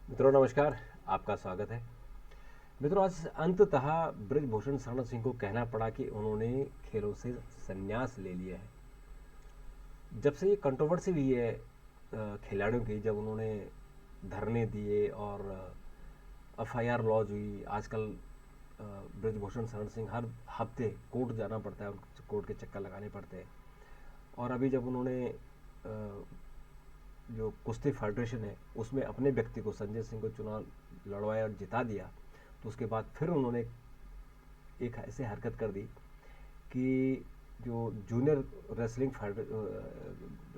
मित्रों नमस्कार। आपका स्वागत है। मित्रों, आज अंततः ब्रजभूषण शरण सिंह को कहना पड़ा कि उन्होंने खेलों से संन्यास ले लिया है। जब से ये कंट्रोवर्सी हुई है खिलाड़ियों की, जब उन्होंने धरने दिए और एफआईआर लॉन्च हुई। आजकल ब्रजभूषण शरण सिंह हर हफ्ते कोर्ट जाना पड़ता है, उनको कोर्ट के चक्कर लगाने पड़ते हैं। और अभी जब उन्होंने जो कुश्ती फेडरेशन है उसमें अपने व्यक्ति को, संजय सिंह को चुनाव लड़वाया और जिता दिया, तो उसके बाद फिर उन्होंने एक ऐसे हरकत कर दी कि जो जूनियर रेसलिंग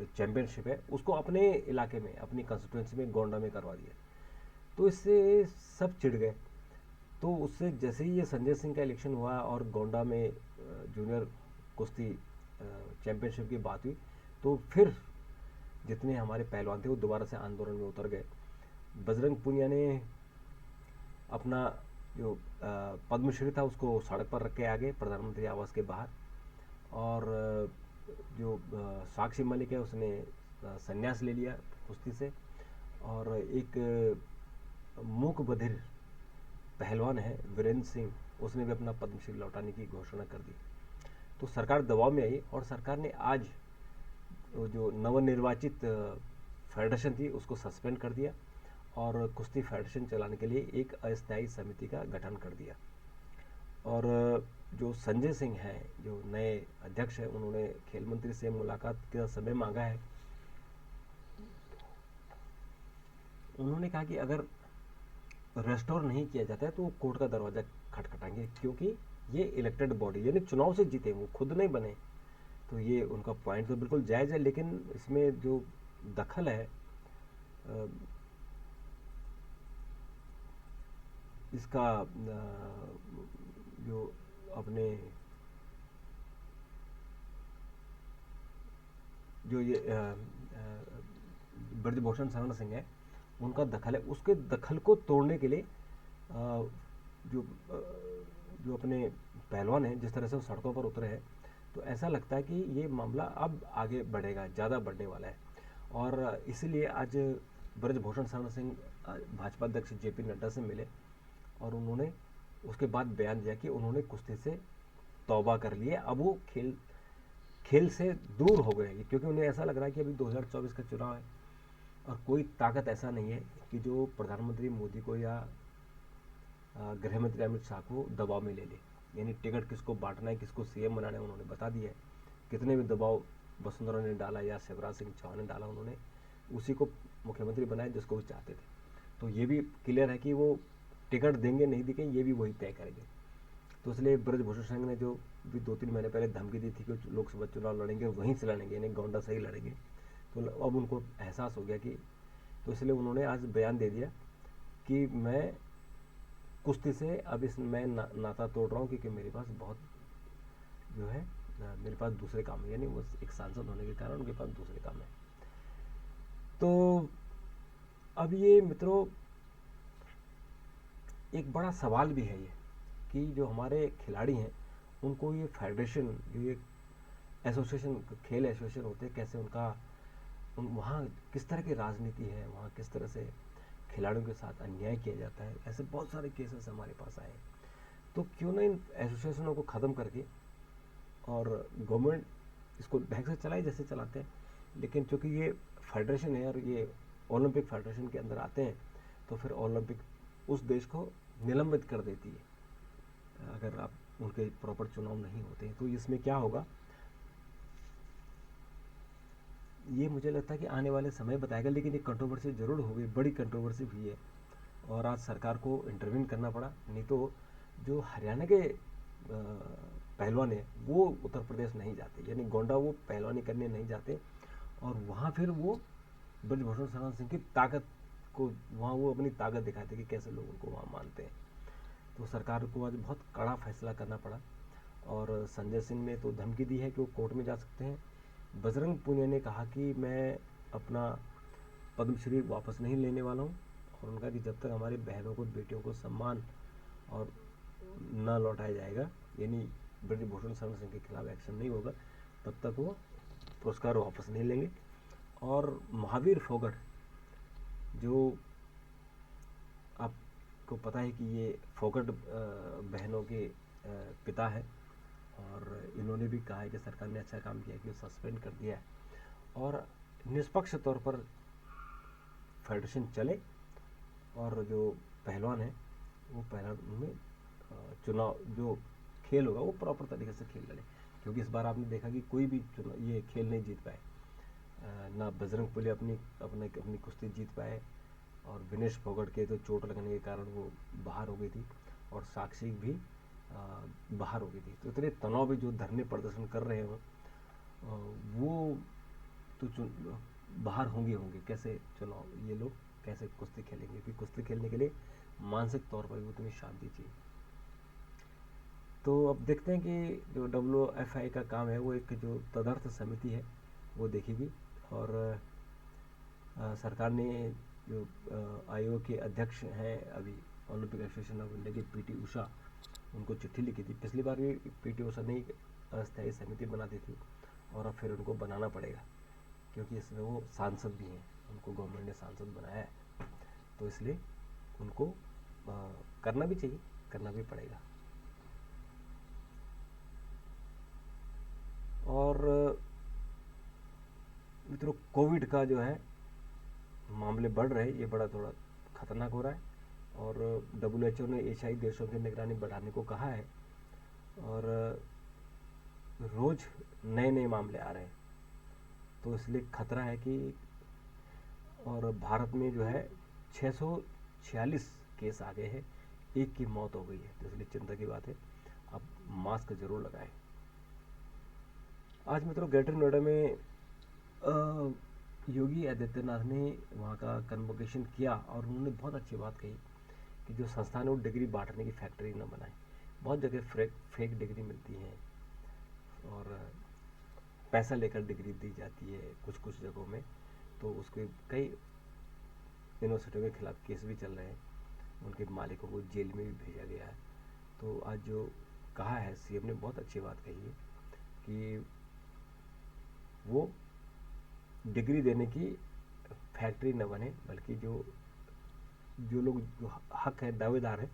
चैंपियनशिप है उसको अपने इलाके में, अपनी कंस्टिट्यूंसी में, गोंडा में करवा दिया। तो इससे सब चिढ़ गए। तो उससे जैसे ही ये संजय सिंह का इलेक्शन हुआ और गोंडा में जूनियर कुश्ती चैंपियनशिप की बात हुई, तो फिर जितने हमारे पहलवान थे वो दोबारा से आंदोलन में उतर गए। बजरंग पुनिया ने अपना जो पद्मश्री था उसको सड़क पर रख के आ गए प्रधानमंत्री आवास के बाहर। और जो साक्षी मलिक है उसने संन्यास ले लिया कुश्ती से। और एक मूक बधिर पहलवान है वीरेंद्र सिंह, उसने भी अपना पद्मश्री लौटाने की घोषणा कर दी। तो सरकार दबाव में आई और सरकार ने आज जो नवनिर्वाचित फेडरेशन थी उसको सस्पेंड कर दिया और कुश्ती फेडरेशन चलाने के लिए एक अस्थायी समिति का गठन कर दिया। और जो संजय सिंह हैं, जो नए अध्यक्ष हैं, उन्होंने खेल मंत्री से मुलाकात का समय मांगा है। उन्होंने कहा कि अगर रेस्टोर नहीं किया जाता है तो वो कोर्ट का दरवाज़ा खटखटाएंगे, क्योंकि ये इलेक्टेड बॉडी, यानी चुनाव से जीते, वो खुद नहीं बने। तो ये उनका पॉइंट तो बिल्कुल जायज़ है, लेकिन इसमें जो दखल है इसका जो अपने जो ये ब्रजभूषण शरण सिंह है उनका दखल है, उसके दखल को तोड़ने के लिए जो जो अपने पहलवान हैं जिस तरह से वो सड़कों पर उतरे हैं, तो ऐसा लगता है कि ये मामला अब आगे बढ़ेगा, ज़्यादा बढ़ने वाला है। और इसीलिए आज ब्रजभूषण शरण सिंह भाजपा अध्यक्ष जेपी नड्डा से मिले और उन्होंने उसके बाद बयान दिया कि उन्होंने कुश्ती से तौबा कर लिया। अब वो खेल खेल से दूर हो गए, क्योंकि उन्हें ऐसा लग रहा है कि अभी 2024 का चुनाव है और कोई ताकत ऐसा नहीं है कि जो प्रधानमंत्री मोदी को या गृह मंत्री अमित शाह को दबाव में ले ले। यानी टिकट किसको बांटना है, किसको सीएम बनाना है, उन्होंने बता दिया है। कितने भी दबाव वसुंधरा ने डाला या शिवराज सिंह चौहान ने डाला, उन्होंने उसी को मुख्यमंत्री बनाया जिसको वो चाहते थे। तो ये भी क्लियर है कि वो टिकट देंगे नहीं देंगे ये भी वही तय करेंगे। तो इसलिए ब्रजभूषण सिंह ने जो भी 2-3 महीने पहले धमकी दी थी कि लोकसभा चुनाव लड़ेंगे, वहीं से लड़ेंगे, यानी गोंडा से ही लड़ेंगे, तो अब उनको एहसास हो गया कि, तो इसलिए उन्होंने आज बयान दे दिया कि मैं कुश्ती से अब इस मैं नाता तोड़ रहा हूँ, क्योंकि मेरे पास बहुत जो है मेरे पास दूसरे काम है। यानी वो एक सांसद होने के कारण उनके पास दूसरे काम है। तो अब ये मित्रों एक बड़ा सवाल भी है ये कि जो हमारे खिलाड़ी हैं उनको ये फेडरेशन, जो ये एसोसिएशन, खेल एसोसिएशन होते हैं, कैसे उनका वहाँ किस तरह की राजनीति है, वहाँ किस तरह से खिलाड़ियों के साथ अन्याय किया जाता है। ऐसे बहुत सारे केसेस हमारे पास आए। तो क्यों ना इन एसोसिएशनों को ख़त्म करके और गवर्नमेंट इसको ढंग से चलाए जैसे चलाते हैं, लेकिन चूँकि ये फेडरेशन है और ये ओलंपिक फेडरेशन के अंदर आते हैं, तो फिर ओलंपिक उस देश को निलंबित कर देती है अगर आप उनके प्रॉपर चुनाव नहीं होते हैं। तो इसमें क्या होगा ये मुझे लगता है कि आने वाले समय बताएगा, लेकिन ये कंट्रोवर्सी ज़रूर होगी, बड़ी कंट्रोवर्सी हुई है और आज सरकार को इंटरवीन करना पड़ा। नहीं तो जो हरियाणा के पहलवान है वो उत्तर प्रदेश नहीं जाते, यानी गोंडा वो पहलवानी करने नहीं जाते, और वहाँ फिर वो ब्रजभूषण शरण सिंह की ताकत को, वहाँ वो अपनी ताकत दिखाते कि कैसे लोग उनको वहाँ मानते हैं। तो सरकार को आज बहुत कड़ा फैसला करना पड़ा। और संजय सिंह ने तो धमकी दी है कि वो कोर्ट में जा सकते हैं। बजरंग पुनिया ने कहा कि मैं अपना पद्मश्री वापस नहीं लेने वाला हूँ, और उनका कि जब तक हमारी बहनों को, बेटियों को सम्मान और न लौटाया जाएगा, यानी ब्रजभूषण शरण सिंह के खिलाफ एक्शन नहीं होगा, तब तक वो पुरस्कार वापस नहीं लेंगे। और महावीर फोगट जो को पता है कि ये फोगट बहनों के पिता है, और इन्होंने भी कहा है कि सरकार ने अच्छा काम किया कि सस्पेंड कर दिया है और निष्पक्ष तौर पर फेडरेशन चले, और जो पहलवान है वो पहलवान में चुनाव जो खेल होगा वो प्रॉपर तरीके से खेल लड़े, क्योंकि इस बार आपने देखा कि कोई भी चुनाव ये खेल नहीं जीत पाए। ना बजरंग पुनिया अपनी कुश्ती जीत पाए, और विनेश फोगट के तो चोट लगने के कारण वो बाहर हो गई थी, और साक्षी भी बाहर हो गई थी। तो इतने तनाव में जो धरने प्रदर्शन कर रहे हो वो तो बाहर होंगे कैसे चुनाव, ये लोग कैसे कुश्ती खेलेंगे, क्योंकि कुश्ती खेलने के लिए मानसिक तौर पर भी उतनी शांति चाहिए। तो अब देखते हैं कि जो WFI का काम है वो एक जो तदर्थ समिति है वो देखेगी, और सरकार ने जो आयोग के अध्यक्ष हैं अभी ओलंपिक एसोसिएशन ऑफ इंडिया की PT उषा, उनको चिट्ठी लिखी थी। पिछली बार भी PT उषा ने एक अस्थायी समिति बना दी थी, और अब फिर उनको बनाना पड़ेगा, क्योंकि इसमें वो सांसद भी हैं, उनको गवर्नमेंट ने सांसद बनाया है, तो इसलिए उनको करना भी चाहिए, करना भी पड़ेगा। और मित्रों, कोविड का जो है मामले बढ़ रहे हैं, ये बड़ा थोड़ा खतरनाक हो रहा है, और WHO ने एशियाई देशों की निगरानी बढ़ाने को कहा है, और रोज नए नए मामले आ रहे हैं, तो इसलिए खतरा है कि, और भारत में जो है 646 केस आ गए हैं, एक की मौत हो गई है, तो इसलिए चिंता की बात है। आप मास्क जरूर लगाएं। आज मित्रों ग्रेटर नोएडा में योगी आदित्यनाथ ने वहाँ का कन्वोकेशन किया, और उन्होंने बहुत अच्छी बात कही कि जो संस्थान है वो डिग्री बांटने की फैक्ट्री न बनाए। बहुत जगह फेक डिग्री मिलती है, और पैसा लेकर डिग्री दी जाती है कुछ कुछ जगहों में, तो उसके कई यूनिवर्सिटियों के खिलाफ केस भी चल रहे हैं, उनके मालिकों को जेल में भी भेजा गया है। तो आज जो कहा है CM ने, बहुत अच्छी बात कही है कि वो डिग्री देने की फैक्ट्री न बने, बल्कि जो लोग जो हक है, दावेदार है,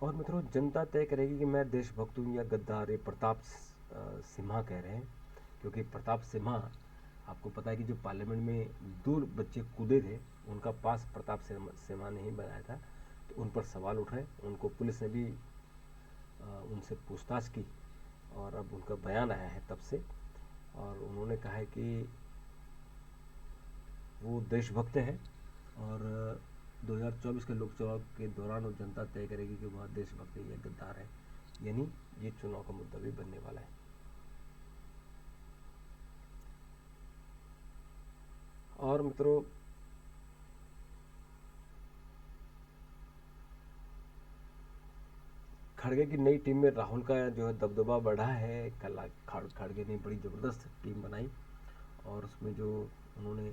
और मित्रों जनता तय करेगी कि मैं देशभक्त हूँ या गद्दार। ये प्रताप सिम्हा कह रहे हैं, क्योंकि प्रताप सिम्हा, आपको पता है कि जो पार्लियामेंट में 2 बच्चे कूदे थे, उनका पास प्रताप सिम्हा ने ही बनाया था, तो उन पर सवाल उठ रहे हैं। उनको पुलिस ने भी उनसे पूछताछ की, और अब उनका बयान आया है तब से, और उन्होंने कहा है कि वो देशभक्त हैं, और 2024 के लोकसभा के दौरान वो जनता तय करेगी कि वह देशभक्त है या गद्दार है, यानी ये चुनाव का मुद्दा भी बनने वाला है। और मित्रों, खड़गे की नई टीम में राहुल का जो है दबदबा बढ़ा है। कल खड़गे ने बड़ी ज़बरदस्त टीम बनाई, और उसमें जो उन्होंने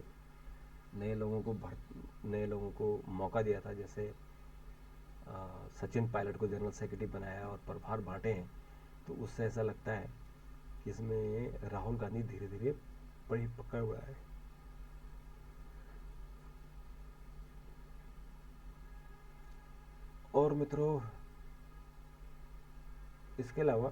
नए लोगों को मौका दिया था, जैसे सचिन पायलट को जनरल सेक्रेटरी बनाया और प्रभार बांटे हैं, तो उससे ऐसा लगता है कि इसमें राहुल गांधी धीरे धीरे बड़ी पकड़ हुआ है। और मित्रों, इसके अलावा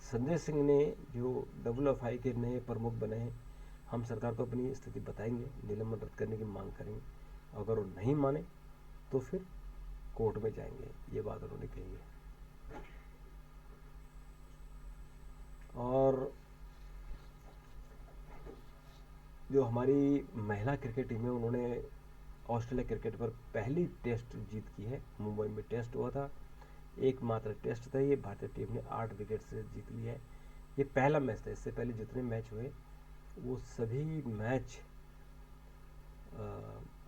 संजय सिंह ने, जो WFI के नए प्रमुख बने हैं, हम सरकार को अपनी स्थिति बताएंगे, निलंबन रद्द करने की मांग करेंगे, अगर वो नहीं माने तो फिर कोर्ट में जाएंगे, ये बात उन्होंने कही है। और जो हमारी महिला क्रिकेट टीम है, उन्होंने ऑस्ट्रेलिया क्रिकेट पर पहली टेस्ट जीत की है। मुंबई में टेस्ट हुआ था, एकमात्र टेस्ट था ये, भारतीय टीम ने 8 विकेट से जीत लिया है। ये पहला मैच था, इससे पहले जितने मैच हुए वो सभी मैच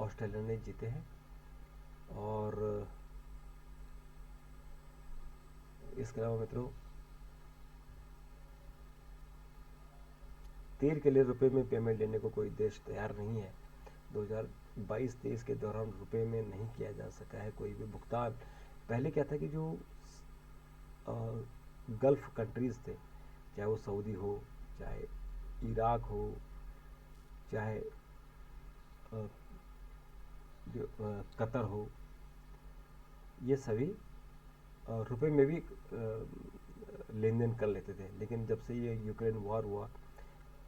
ऑस्ट्रेलिया ने जीते हैं। और इसके अलावा मित्रों, तेल के लिए रुपए में पेमेंट लेने को कोई देश तैयार नहीं है। 2022-23 के दौरान रुपए में नहीं किया जा सका है कोई भी भुगतान। पहले क्या था कि जो गल्फ़ कंट्रीज़ थे, चाहे वो सऊदी हो, चाहे इराक हो, चाहे जो कतर हो, ये सभी रुपए में भी लेन देन कर लेते थे। लेकिन जब से ये यूक्रेन वॉर हुआ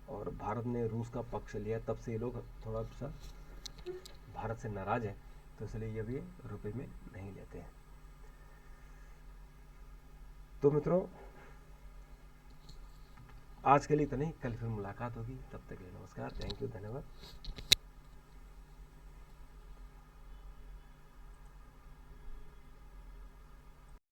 और भारत ने रूस का पक्ष लिया, तब से ये लोग थोड़ा सा भारत से नाराज़ हैं, तो इसलिए ये भी रुपए में नहीं लेते हैं। तो मित्रों, आज के लिए इतना ही। कल फिर मुलाकात होगी, तब तक के लिए नमस्कार, थैंक यू, धन्यवाद।